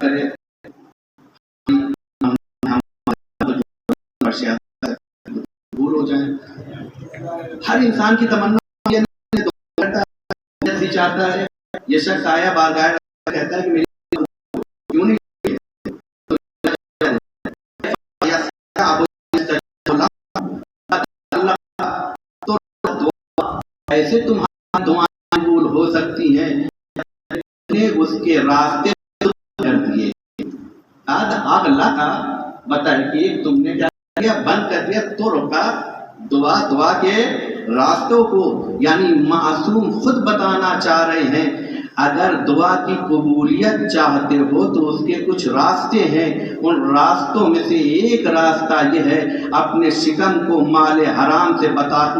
کرے بھول ہو جائیں. ہر انسان کی تمنا یہ چاہتا ہے. یہ شخص آیا بارگاہ کہتا ہے کہ میری کیوں نہیں ایسے تمہاری دعائیں قبول ہو سکتی ہیں اس کے راستے کر دیے. آگ اللہ کا بتا کہ تم نے کیا کیا بند کر دیا تو روکا دعا کے راستوں کو. یعنی معصوم خود بتانا چاہ رہے ہیں اگر دعا کی قبولیت چاہتے ہو تو اس کے کچھ راستے ہیں. ان راستوں میں سے ایک راستہ یہ ہے اپنے شکم کو مال حرام سے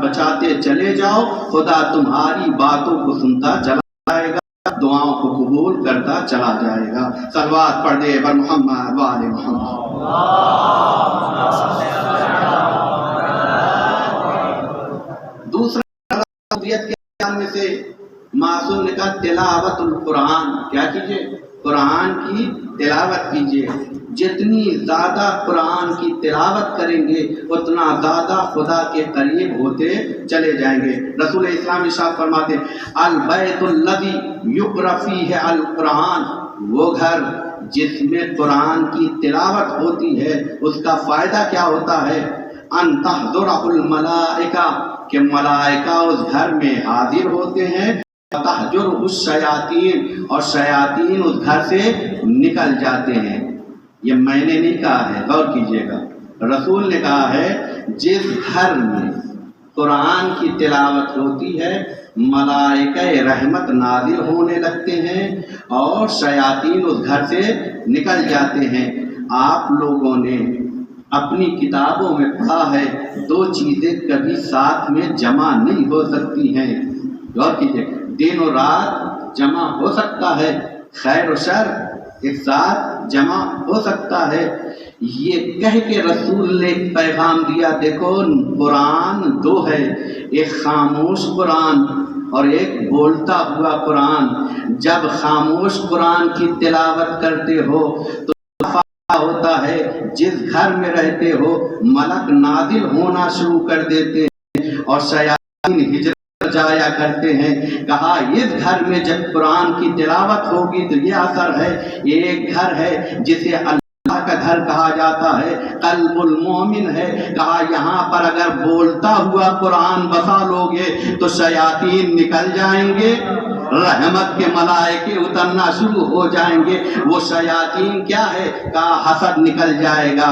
بچاتے چلے جاؤ. خدا تمہاری باتوں کو سنتا چلا جائے گا, دعاؤں کو قبول کرتا چلا جائے گا. صلوات پڑھ دے بر محمد و آل محمد. دوسرا کے میں سے معصوم نے کہا تلاوت القرآن. کیا کیجئے؟ قرآن کی تلاوت کیجئے. جتنی زیادہ قرآن کی تلاوت کریں گے اتنا زیادہ خدا کے قریب ہوتے چلے جائیں گے. رسول اسلام ارشاد فرماتے البیت الذی یقرأ فیہ القرآن, وہ گھر جس میں قرآن کی تلاوت ہوتی ہے اس کا فائدہ کیا ہوتا ہے؟ ان تحضرہ الملائکہ, کہ ملائکہ اس گھر میں حاضر ہوتے ہیں. تحجرہ الشیاطین, اور شیاطین اس گھر سے نکل جاتے ہیں. یہ میں نے نہیں کہا ہے, غور کیجئے گا. رسول نے کہا ہے جس گھر میں قرآن کی تلاوت ہوتی ہے ملائکہ رحمت نازل ہونے لگتے ہیں اور شیاطین اس گھر سے نکل جاتے ہیں. آپ لوگوں نے اپنی کتابوں میں پڑھا ہے دو چیزیں کبھی ساتھ میں جمع نہیں ہو سکتی ہیں. غور کیجئے, دن و رات جمع ہو سکتا ہے, خیر و شر ایک ساتھ جمع ہو سکتا ہے. یہ کہہ کے رسول نے پیغام دیا دیکھو قرآن دو ہے, ایک خاموش قرآن اور ایک بولتا ہوا قرآن. جب خاموش قرآن کی تلاوت کرتے ہو تو ہوتا ہے جس گھر میں رہتے ہو ملک نازل ہونا شروع کر دیتے ہیں اور شیاطین ہجرت جایا کرتے ہیں. کہا اس گھر میں جب قرآن کی تلاوت ہوگی تو یہ اثر ہے. ایک گھر ہے جسے اللہ کا گھر کہا جاتا ہے, قلب المومن ہے. کہا یہاں پر اگر بولتا ہوا قرآن بسا لوگے تو شیاطین نکل جائیں گے, رحمت کے ملائکے اترنا شروع ہو جائیں گے. وہ شیاطین کیا ہے؟ کہا حسد نکل جائے گا.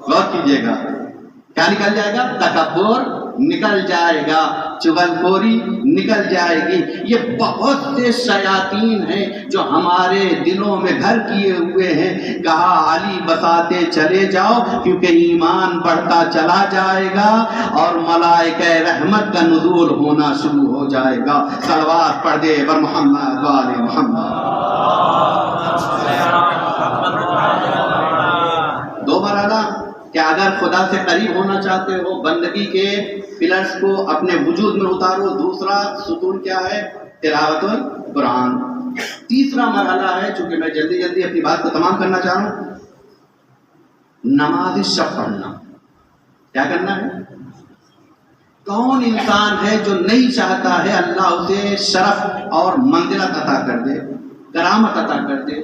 غور کیجئے گا, کیا نکل جائے گا؟ تکبر نکل جائے گا, چغل خوری نکل جائے گی. یہ بہت سے شیاطین ہیں جو ہمارے دلوں میں گھر کیے ہوئے ہیں. کہا علی بساتے چلے جاؤ کیونکہ ایمان بڑھتا چلا جائے گا اور ملائکہ رحمت کا نزول ہونا شروع ہو جائے گا. صلوات پڑھ دے بر محمد و آل محمد. دو مرحلہ کہ اگر خدا سے قریب ہونا چاہتے ہو بندگی کے پلرز کو اپنے وجود میں اتارو. دوسرا ستون کیا ہے؟ تلاوت القرآن. تیسرا مرحلہ ہے, چونکہ میں جلدی اپنی بات کو تمام کرنا چاہ رہا ہوں, نماز شب پڑھنا. کیا کرنا ہے؟ کون انسان ہے جو نہیں چاہتا ہے اللہ اسے شرف اور منزلت عطا کر دے, کرامت عطا کر دے.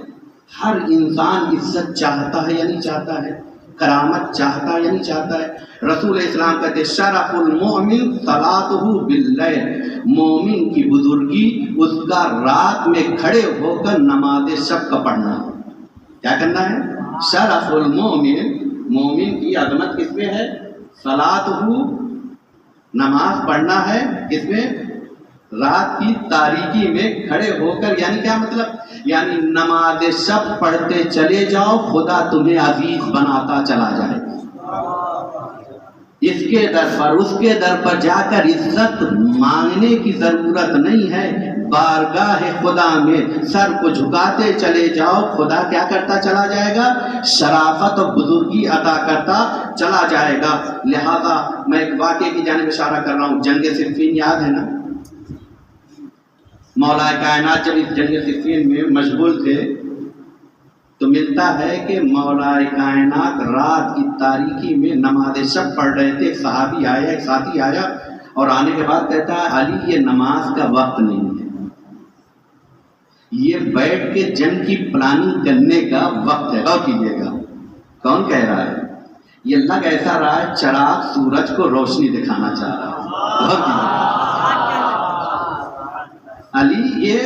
ہر انسان عزت چاہتا ہے یا نہیں چاہتا ہے, کرامت چاہتا ہے یا نہیں چاہتا ہے. رسول اسلام کہتے شرف المؤمن صلاتہ باللیل, مومن کی بزرگی اس کا رات میں کھڑے ہو کر نماز شب کا پڑھنا. کیا کرنا ہے؟ شرف المؤمن, مومن کی عظمت کس میں ہے؟ صلاتہ, نماز پڑھنا ہے کس میں؟ رات کی تاریکی میں کھڑے ہو کر. یعنی کیا مطلب؟ یعنی نماز شب پڑھتے چلے جاؤ, خدا تمہیں عزیز بناتا چلا جائے. اس کے در پر اس کے در پر جا کر عزت مانگنے کی ضرورت نہیں ہے. بارگاہ خدا میں سر کو جھکاتے چلے جاؤ, خدا کیا کرتا چلا جائے گا؟ شرافت اور بزرگی عطا کرتا چلا جائے گا. لہذا میں ایک واقعے کی جانب اشارہ کر رہا ہوں. جنگ صفین یاد ہے نا؟ مولا کائنات جب اس جنگ صفین میں مشغول تھے تو ملتا ہے کہ مولا کائنات رات کی تاریکی میں نماز شب پڑھ رہے تھے، ایک صحابی آیا، ایک ساتھی آیا اور آنے کے بعد کہتا ہے علی یہ نماز کا وقت نہیں ہے، یہ بیٹھ کے جنگ کی پلاننگ کرنے کا وقت ہے۔ غور کیجیے گا کون کہہ رہا ہے؟ یہ اللہ کا ایسا رہا ہے چراغ سورج کو روشنی دکھانا چاہ رہا ہے۔ غور کیجیے گا علی یہ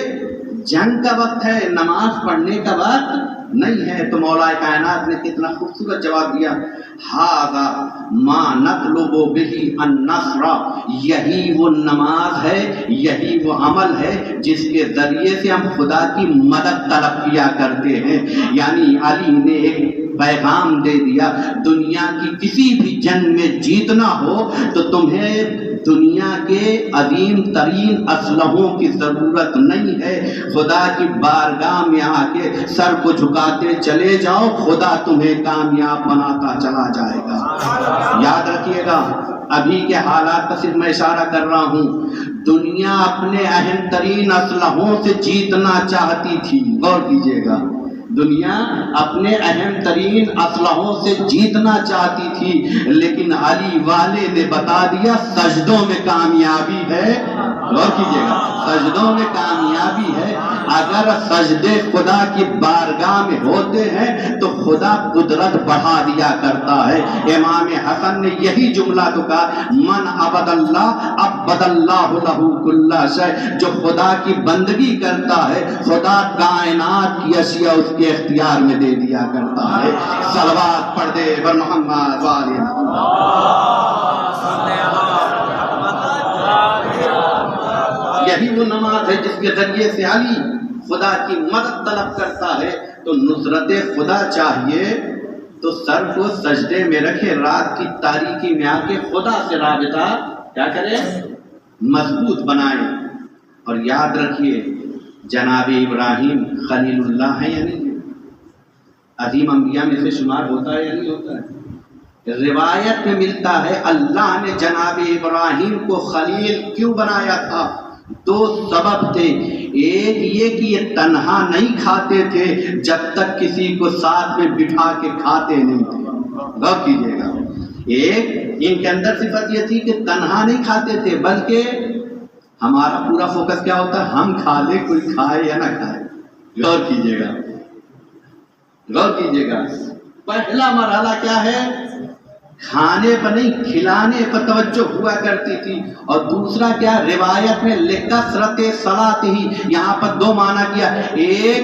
جنگ کا وقت ہے، نماز پڑھنے کا وقت نہیں ہے۔ تو مولا کائنات نے کتنا خوبصورت جواب دیا، ھذا ما نطلب بہ النصر، یہی وہ نماز ہے، یہی وہ عمل ہے جس کے ذریعے سے ہم خدا کی مدد طلب کیا کرتے ہیں۔ یعنی علی نے ایک پیغام دے دیا، دنیا کی کسی بھی جنگ میں جیتنا ہو تو تمہیں دنیا کے عظیم ترین اسلحوں کی ضرورت نہیں ہے، خدا کی بارگاہ میں آ کے سر کو جھکاتے چلے جاؤ، خدا تمہیں کامیاب بناتا چلا جائے گا۔ یاد رکھیے گا ابھی کے حالات کا صرف میں اشارہ کر رہا ہوں، دنیا اپنے اہم ترین اسلحوں سے جیتنا چاہتی تھی۔ غور کیجیے گا دنیا اپنے اہم ترین اسلحوں سے جیتنا چاہتی تھی، لیکن علی والے نے بتا دیا سجدوں میں کامیابی ہے۔ غور کیجیے گا سجدوں میں کامیابی ہے۔ اگر سجدے خدا کی بارگاہ میں ہوتے ہیں تو خدا قدرت بڑھا دیا کرتا ہے۔ امام حسن نے یہی جملہ تو کہا، من عبد اللہ عبد اللہ لہ کل شیء، جو خدا کی بندگی کرتا ہے خدا کائنات کی اشیاء اس کے اختیار میں دے دیا کرتا ہے۔ صلوات پڑھ دے بر محمد وآلہ یہی وہ نماز ہے جس کے ذریعے سے علی خدا کی مدد طلب کرتا ہے۔ تو نصرت خدا چاہیے تو سر کو سجدے میں رکھے، رات کی تاریکی میں آ کے خدا سے رابطہ کیا کرے؟ مضبوط بنائے۔ اور یاد رکھیے جناب ابراہیم خلیل اللہ ہے یا نہیں؟ عظیم انبیاء میں سے شمار ہوتا ہے یا نہیں ہوتا ہے؟ روایت میں ملتا ہے اللہ نے جناب ابراہیم کو خلیل کیوں بنایا تھا؟ دو سبب تھے، ایک یہ کہ یہ تنہا نہیں کھاتے تھے جب تک کسی کو ساتھ میں بٹھا کے کھاتے نہیں تھے۔ غور کیجیے گا ایک ان کے اندر صفت یہ تھی کہ تنہا نہیں کھاتے تھے، بلکہ ہمارا پورا فوکس کیا ہوتا ہے؟ ہم کھا لیں کوئی کھائے یا نہ کھائے۔ غور کیجیے گا غور کیجیے گا پہلا مرحلہ کیا ہے؟ کھانے پر نہیں کھلانے پر توجہ ہوا کرتی تھی۔ اور دوسرا کیا؟ روایت میں لکثرت صلاۃ ہی، یہاں پر دو معنی کیا، ایک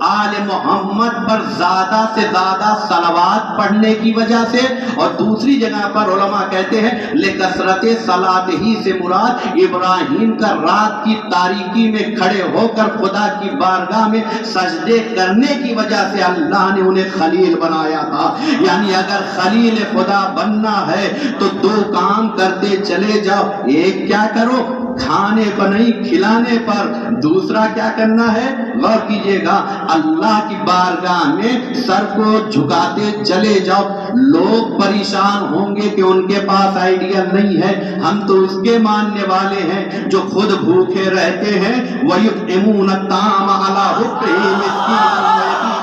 آل محمد پر زیادہ سے زیادہ صلوات پڑھنے کی وجہ سے، اور دوسری جگہ پر علماء کہتے ہیں لکثرت صلاۃ ہی سے مراد ابراہیم کا رات کی تاریکی میں کھڑے ہو کر خدا کی بارگاہ میں سجدے کرنے کی وجہ سے اللہ نے انہیں خلیل بنایا تھا۔ یعنی اگر خلیل خدا بننا ہے تو دو کام کرتے چلے جاؤ، ایک کیا کرو؟ کھانے پر نہیں کھلانے پر۔ دوسرا کیا کرنا ہے؟ غور کیجیے گا اللہ کی بارگاہ میں سر کو جھکاتے چلے جاؤ۔ لوگ پریشان ہوں گے کہ ان کے پاس آئیڈیا نہیں ہے، ہم تو اس کے ماننے والے ہیں جو خود بھوکے رہتے ہیں، وَيُطْعِمُونَ الطَّعَامَ عَلَىٰ حُبِّهِ مِسْكِينًا وَيَتِيمًا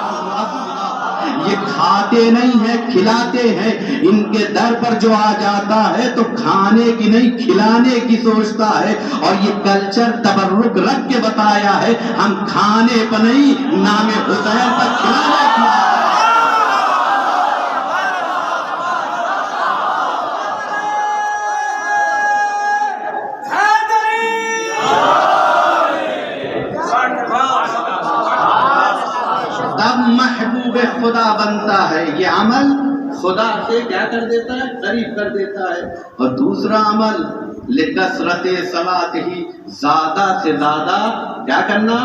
یہ کھاتے نہیں ہیں کھلاتے ہیں۔ ان کے در پر جو آ جاتا ہے تو کھانے کی نہیں کھلانے کی سوچتا ہے، اور یہ کلچر تبرک رکھ کے بتایا ہے ہم کھانے پر نہیں نام حسین پر کھلانے کی۔ محبوب خدا بنتا ہے، یہ عمل خدا سے کیا کر دیتا ہے؟ قریب کر دیتا ہے۔ اور دوسرا عمل لکثرت صلاۃ ہی، زیادہ سے زیادہ کیا کرنا؟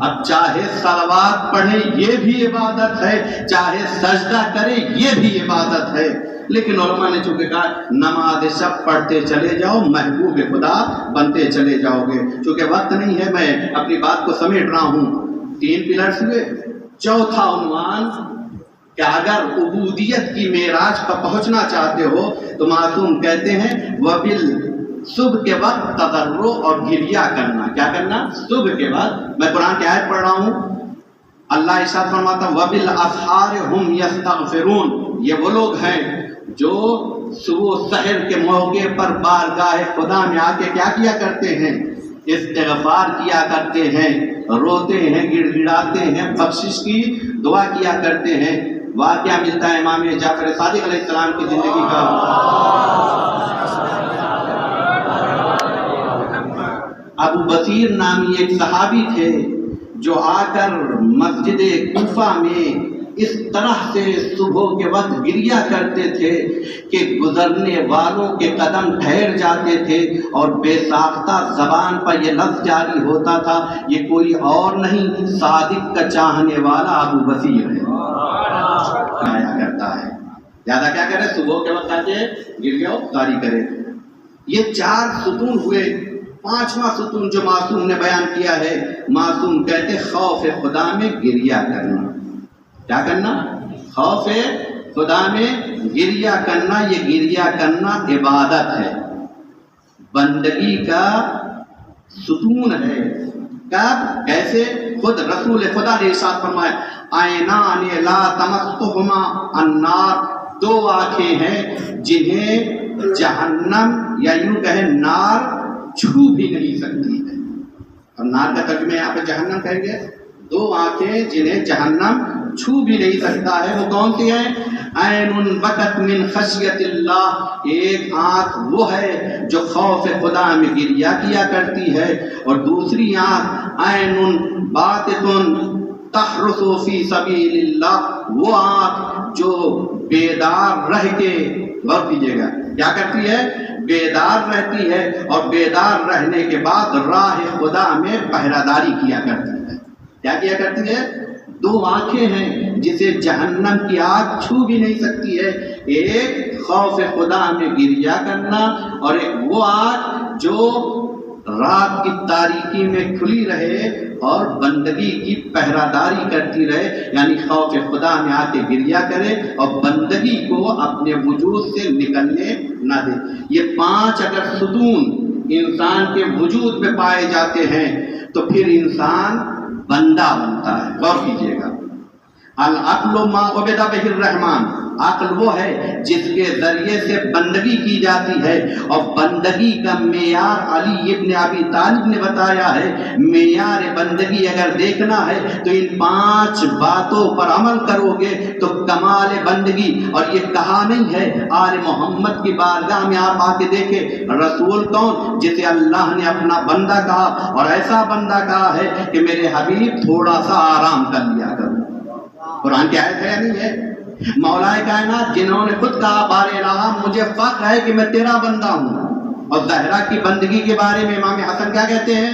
اب چاہے صلوات پڑھیں یہ بھی عبادت ہے، چاہے سجدہ کریں یہ بھی عبادت ہے، لیکن علماء نے چونکہ کہا نماز شب پڑھتے چلے جاؤ محبوب خدا بنتے چلے جاؤ گے۔ چونکہ وقت نہیں ہے میں اپنی بات کو سمیٹ رہا ہوں، 3 پلرز ہوئے۔ چوتھا عنوان کہ اگر عبودیت کی معراج پر پہنچنا چاہتے ہو تو معصوم کہتے ہیں وبال صبح کے وقت تضرع اور گریہ کرنا۔ کیا کرنا؟ صبح کے بعد میں قرآن کی آیت پڑھ رہا ہوں، اللہ ارشاد فرماتا وبالاسحار ہم یستغفرون، یہ وہ لوگ ہیں جو صبح سحر کے موقع پر بارگاہ خدا میں آ کے کیا کرتے ہیں؟ استغفار کیا کرتے ہیں، روتے ہیں، گڑ گڑاتے ہیں، بخشش کی دعا کیا کرتے ہیں۔ واقعہ ملتا ہے امام جعفر صادق علیہ السلام کی زندگی کا۔ ابو بصیر نامی ایک صحابی تھے جو آ کر مسجد کوفہ میں اس طرح سے صبح کے وقت گریا کرتے تھے کہ گزرنے والوں کے قدم ٹھہر جاتے تھے اور بے ساختہ زبان پر یہ لفظ جاری ہوتا تھا، یہ کوئی اور نہیں صادق کا چاہنے والا ابو بصیر ہے، آیا کرتا ہے۔ زیادہ کیا کرے؟ صبح کے وقت آتے گر گیا جاری کرے۔ یہ 4 ستون ہوئے۔ 5واں ستون جو معصوم نے بیان کیا ہے، معصوم کہتے خوف خدا میں گریا کرنا۔ کیا کرنا؟ خوف خدا میں گریا کرنا۔ یہ گریا کرنا عبادت ہے، بندگی کا ستون ہے۔ کب؟ کیسے؟ خود رسول خدا نے ارشاد فرمایا عینان لا تمسہما النار، 2 آنکھیں ہیں جنہیں جہنم یا یوں کہیں نار چھو بھی نہیں سکتی ہے۔ اور نار کا ترجمہ یہاں پہ جہنم کہیں گے۔ 2 آنکھیں جنہیں جہنم چھو بھی نہیں سکتا ہے، وہ کون سی ہیں؟ عین بکت من خشیت اللہ، ایک آنکھ وہ ہے جو خوف خدا میں گریا کیا کرتی ہے، اور دوسری آنکھ عین باتۃ تحرس فی سبیل اللہ، وہ آنکھ جو بیدار رہ کے، غور کیجیے گا کیا کرتی ہے؟ بیدار رہتی ہے، اور بیدار رہنے کے بعد راہ خدا میں پہرہ داری کیا کرتی ہے۔ کیا کیا کرتی ہے؟ 2 آنکھیں ہیں جسے جہنم کی آگ چھو بھی نہیں سکتی ہے، ایک خوف خدا میں گریا کرنا، اور ایک وہ آنکھ جو رات کی تاریکی میں کھلی رہے اور بندگی کی پہرہ داری کرتی رہے، یعنی خوف خدا میں آ کے گریا کرے اور بندگی کو اپنے وجود سے نکلنے نہ دے۔ یہ 5 اگر ستون انسان کے وجود میں پائے جاتے ہیں تو پھر انسان بندہ بنتا ہے۔ غور کیجیے گا، العقل ما عبد بہ الرحمن، عقل وہ ہے جس کے ذریعے سے بندگی کی جاتی ہے، اور بندگی کا معیار علی ابن ابی طالب نے بتایا ہے۔ معیار بندگی اگر دیکھنا ہے تو ان 5 باتوں پر عمل کرو گے تو کمال بندگی۔ اور یہ کہا نہیں ہے، آل محمد کی بارگاہ میں آپ آ کے دیکھیں رسول کون جسے اللہ نے اپنا بندہ کہا، اور ایسا بندہ کہا ہے کہ میرے حبیب تھوڑا سا آرام کر لیا کرو۔ قرآن کی آیت ہے یا نہیں ہے؟ مولا کائنات جنہوں نے خود کہا بار الہ مجھے فخر ہے کہ میں تیرا بندہ ہوں، اور زہرا کی بندگی کے بارے میں امام حسن کیا کہتے ہیں؟